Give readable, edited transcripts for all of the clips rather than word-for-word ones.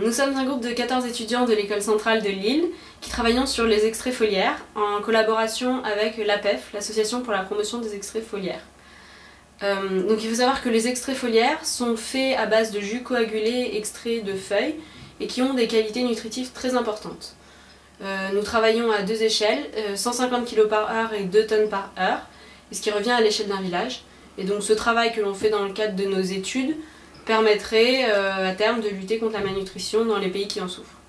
Nous sommes un groupe de 14 étudiants de l'école centrale de Lille qui travaillons sur les extraits foliaires en collaboration avec l'APEF, l'Association pour la promotion des extraits foliaires. Donc il faut savoir que les extraits foliaires sont faits à base de jus coagulé extraits de feuilles et qui ont des qualités nutritives très importantes. Nous travaillons à deux échelles, 150 kg par heure et 2 tonnes par heure, ce qui revient à l'échelle d'un village. Et donc ce travail que l'on fait dans le cadre de nos études permettrait à terme de lutter contre la malnutrition dans les pays qui en souffrent.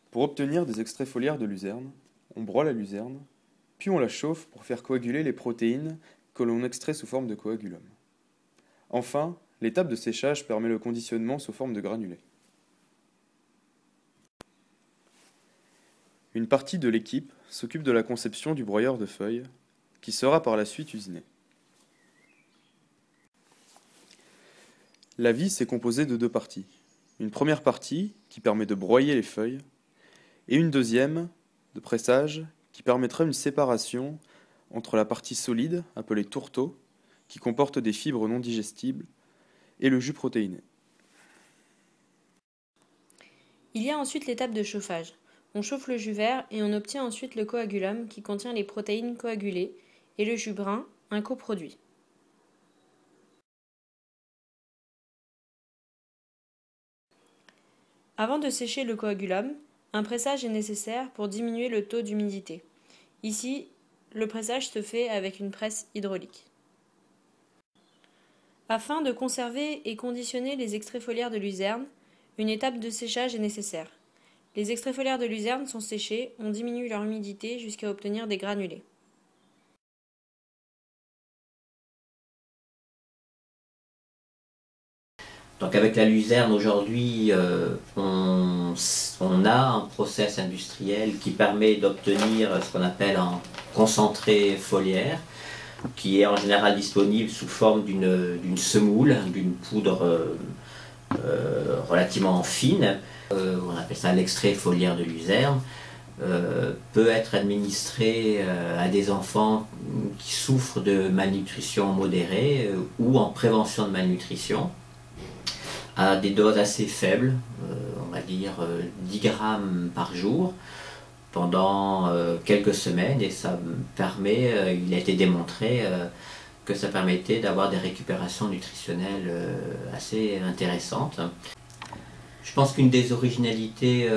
Pour obtenir des extraits foliaires de luzerne, on broie la luzerne, puis on la chauffe pour faire coaguler les protéines que l'on extrait sous forme de coagulum. Enfin, l'étape de séchage permet le conditionnement sous forme de granulés. Une partie de l'équipe s'occupe de la conception du broyeur de feuilles, qui sera par la suite usiné. La vis est composée de deux parties. Une première partie qui permet de broyer les feuilles et une deuxième de pressage qui permettra une séparation entre la partie solide, appelée tourteau, qui comporte des fibres non digestibles, et le jus protéiné. Il y a ensuite l'étape de chauffage. On chauffe le jus vert et on obtient ensuite le coagulum qui contient les protéines coagulées et le jus brun, un coproduit. Avant de sécher le coagulum, un pressage est nécessaire pour diminuer le taux d'humidité. Ici, le pressage se fait avec une presse hydraulique. Afin de conserver et conditionner les extraits foliaires de luzerne, une étape de séchage est nécessaire. Les extraits foliaires de luzerne sont séchés, on diminue leur humidité jusqu'à obtenir des granulés. Donc avec la luzerne aujourd'hui, on a un process industriel qui permet d'obtenir ce qu'on appelle un concentré foliaire, qui est en général disponible sous forme d'une semoule, d'une poudre relativement fine. On appelle ça l'extrait foliaire de luzerne. Peut être administré à des enfants qui souffrent de malnutrition modérée ou en prévention de malnutrition, à des doses assez faibles, on va dire 10 grammes par jour, pendant quelques semaines, et ça permet, il a été démontré que ça permettait d'avoir des récupérations nutritionnelles assez intéressantes. Je pense qu'une des originalités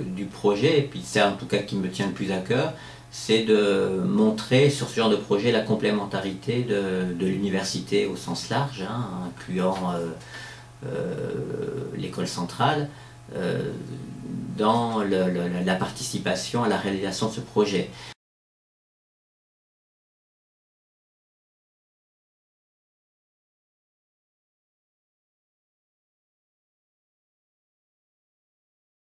du projet, et puis c'est en tout cas qui me tient le plus à cœur, c'est de montrer sur ce genre de projet la complémentarité de l'université au sens large, incluant l'école centrale, dans la participation à la réalisation de ce projet.